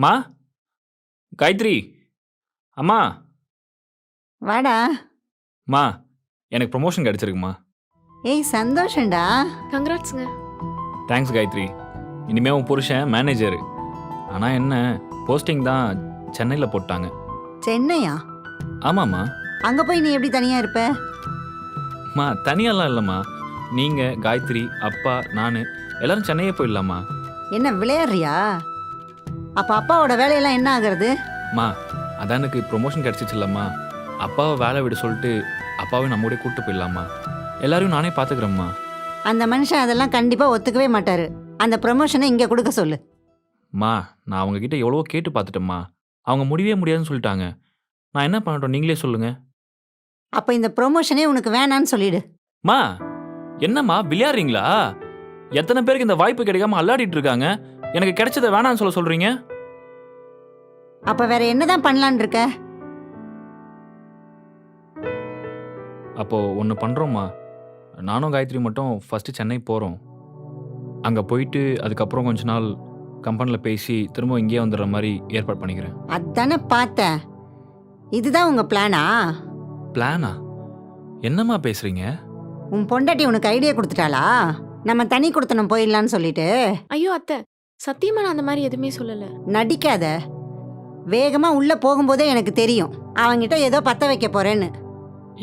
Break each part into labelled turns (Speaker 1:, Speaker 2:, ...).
Speaker 1: மா காயத்ரி அம்மா
Speaker 2: வாடா.
Speaker 1: மா எனக்கு ப்ரொமோஷன் கிடைச்சிருக்குமா.
Speaker 2: ஏய் சந்தோஷம்டா.
Speaker 3: கங்க்ராட்ஸுங்க.
Speaker 1: தேங்க்ஸ் காயத்ரி. இனிமே உன் புருஷன் மேனேஜர். ஆனால் என்ன போஸ்டிங் தான் சென்னையில் போட்டாங்க.
Speaker 2: சென்னையா?
Speaker 1: ஆமாம்மா.
Speaker 2: அங்க போய் நீ எப்படி தனியா இருப்ப?
Speaker 1: மா தனியாலாம் இல்லைம்மா. நீங்கள் காயத்ரி அப்பா நான் எல்லாரும் சென்னையே போயிடலாமா.
Speaker 2: என்ன விளையாடுறியா? அப்ப அப்பாவோட வேலையெல்லாம் என்ன ஆகுறது?
Speaker 1: மா அதான் எனக்கு ப்ரொமோஷன் கிடச்சிச்சில்லம்மா. அப்பாவை வேலை விட சொல்லிட்டு அப்பாவை நம்ம கூட கூப்பிட்டு போயிடலாமா. எல்லாரையும் நானே பார்த்துக்கிறேம்மா.
Speaker 2: அந்த மனுஷன் அதெல்லாம் கண்டிப்பா ஒத்துக்கவே மாட்டாரு. அந்த ப்ரமோஷனை இங்க கொடுக்க சொல்லு.
Speaker 1: மா நான் அவங்கக்கிட்ட எவ்வளவோ கேட்டு பார்த்துட்டேம்மா. அவங்க முடியவே முடியாதுன்னு சொல்லிட்டாங்க. நான் என்ன பண்ணட்டும் நீங்களே சொல்லுங்கள்.
Speaker 2: அப்ப இந்த ப்ரொமோஷனே உனக்கு வேணான்னு சொல்லிடு.
Speaker 1: மா என்னம்மா விளையாடுறீங்களா? எத்தனை பேருக்கு இந்த வாய்ப்பு கிடைக்காம அல்லாடிட்டு இருக்காங்க. எனக்கு கிடைச்சதை வேணான்னு சொல்றீங்க.
Speaker 2: அப்ப வேற என்னதான் பண்ணலான் இருக்க?
Speaker 1: அப்போ ஒன்று பண்ணுறோம்மா. நானும் காயத்ரி மட்டும் ஃபஸ்ட்டு சென்னை போகிறோம். அங்கே போயிட்டு அதுக்கப்புறம் கொஞ்ச நாள் கம்பெனியில் பேசி திரும்ப இங்கேயே வந்துடுற மாதிரி ஏற்பாடு பண்ணிக்கிறேன்.
Speaker 2: அதானே பார்த்தேன். இதுதான் உங்க பிளானா?
Speaker 1: பிளானா? என்னம்மா பேசுகிறீங்க?
Speaker 2: உன் பொண்டாட்டி உனக்கு ஐடியா கொடுத்துட்டாளா? நம்ம தனி கொடுத்தனம் போயிடலான்னு சொல்லிட்டு.
Speaker 3: ஐயோ அத்தை, சத்தியமா நான் அந்த மாதிரி எதுவுமே சொல்லல.
Speaker 2: நடிக்காத. வேகமா உள்ள போகும்போதே எனக்கு தெரியும் அவங்கிட்ட ஏதோ பத்த வைக்க போறேன்னு.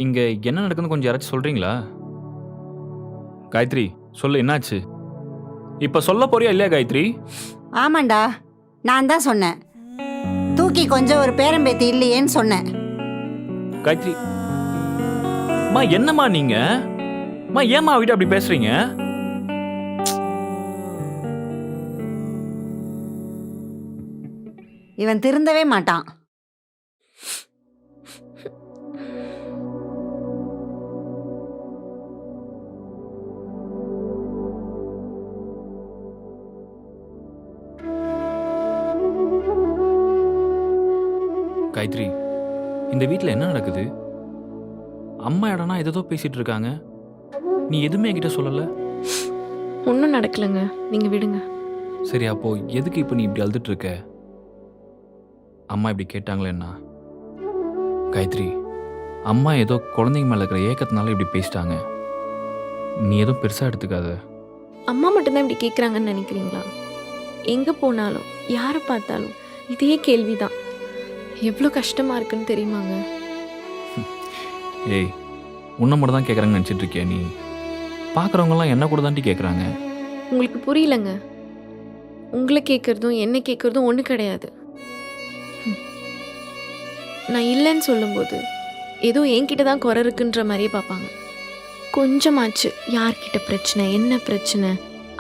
Speaker 1: இங்கே என்ன நடக்குதுன்னு கொஞ்சம் யாராச்சும் சொல்கிறீங்களா? காயத்ரி சொல்லு, என்னாச்சு? இப்போ சொல்ல போறியா இல்லையா காயத்ரி?
Speaker 2: ஆமாண்டா, நான் தான் சொன்னேன். தூக்கி கொஞ்சம் ஒரு பேரம்பேத்தி இல்லையேன்னு சொன்னேன்.
Speaker 1: காயத்ரி மா என்னம்மா நீங்க? மா ஏம்மா அவகிட்ட அப்படி பேசுறீங்க?
Speaker 2: இவன் திருந்தவே மாட்டான்.
Speaker 1: காயத்ரி இந்த வீட்டில் என்ன நடக்குது? அம்மா இடம்னா ஏதோ பேசிட்டு இருக்காங்க. நீ எதுவுமே என்கிட்ட சொல்லல.
Speaker 3: ஒன்றும் நடக்கலைங்க, நீங்க விடுங்க.
Speaker 1: சரி அப்போ எதுக்கு இப்போ நீ இப்படி அழுதுட்டு இருக்க? அம்மா இப்படி கேட்டாங்களேன்னா? காயத்ரி அம்மா ஏதோ குழந்தைங்க மேலே இருக்கிற ஏக்கத்தினால இப்படி பேசிட்டாங்க. நீ ஏதோ பெருசாக எடுத்துக்காத.
Speaker 3: அம்மா மட்டும்தான் இப்படி கேட்குறாங்கன்னு நினைக்கிறீங்களா? எங்கே போனாலும் யாரை பார்த்தாலும் இதே கேள்விதான். எவ்வளோ கஷ்டமா இருக்குன்னு தெரியுமாங்க?
Speaker 1: ஏய் உன்னை மட்டும் தான் கேட்குறாங்கன்னு நினச்சிட்டு இருக்கியா நீ? பார்க்குறவங்கலாம் என்ன கூட தாண்டி கேட்குறாங்க.
Speaker 3: உங்களுக்கு புரியலங்க. உங்களை கேட்குறதும் என்ன கேட்குறதும் ஒன்று கிடையாது. நான் இல்லைன்னு சொல்லும்போது ஏதோ என்கிட்ட தான் குறை இருக்குன்ற மாதிரியே பார்ப்பாங்க. கொஞ்சமாச்சு யார்கிட்ட பிரச்சனை என்ன பிரச்சனை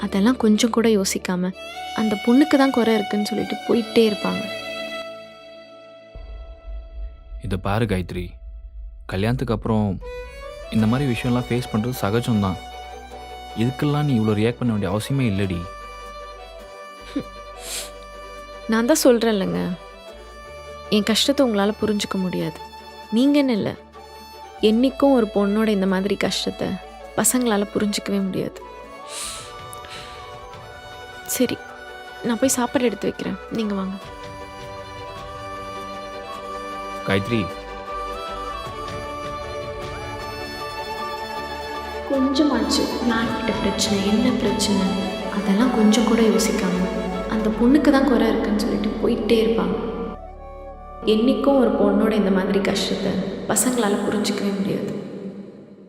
Speaker 3: அதெல்லாம் கொஞ்சம் கூட யோசிக்காம அந்த பொண்ணுக்கு தான் குறை இருக்குன்னு சொல்லிட்டு போயிட்டே இருப்பாங்க.
Speaker 1: இதை பாரு காயத்ரி, கல்யாணத்துக்கு அப்புறம் இந்த மாதிரி விஷயம்லாம் ஃபேஸ் பண்ணுறது சகஜம்தான். இதுக்கெல்லாம் நீ இவ்வளோ ரியாக்ட் பண்ண வேண்டிய அவசியமே இல்லடி.
Speaker 3: நான் தான் சொல்கிறேன் இல்லைங்க, என் கஷ்டத்தை உங்களால் புரிஞ்சுக்க முடியாது. நீங்கன்னு இல்லை, என்றைக்கும் ஒரு பொண்ணோட இந்த மாதிரி கஷ்டத்தை பசங்களால் புரிஞ்சிக்கவே முடியாது. சரி, நான் போய் சாப்பாடு எடுத்து வைக்கிறேன், நீங்கள் வாங்க.
Speaker 1: காயத்ரி
Speaker 3: கொஞ்சமாச்சு யார்கிட்ட பிரச்சனை என்ன பிரச்சனை அதெல்லாம் கொஞ்சம் கூட யோசிக்காம அந்த பொண்ணுக்கு தான் குறை இருக்குன்னு சொல்லிட்டு போயிட்டே இருப்பாங்க. என்றைக்கும் ஒரு பொண்ணோட இந்த மாதிரி கஷ்டத்தை பசங்களால் புரிஞ்சிக்கவே முடியாது.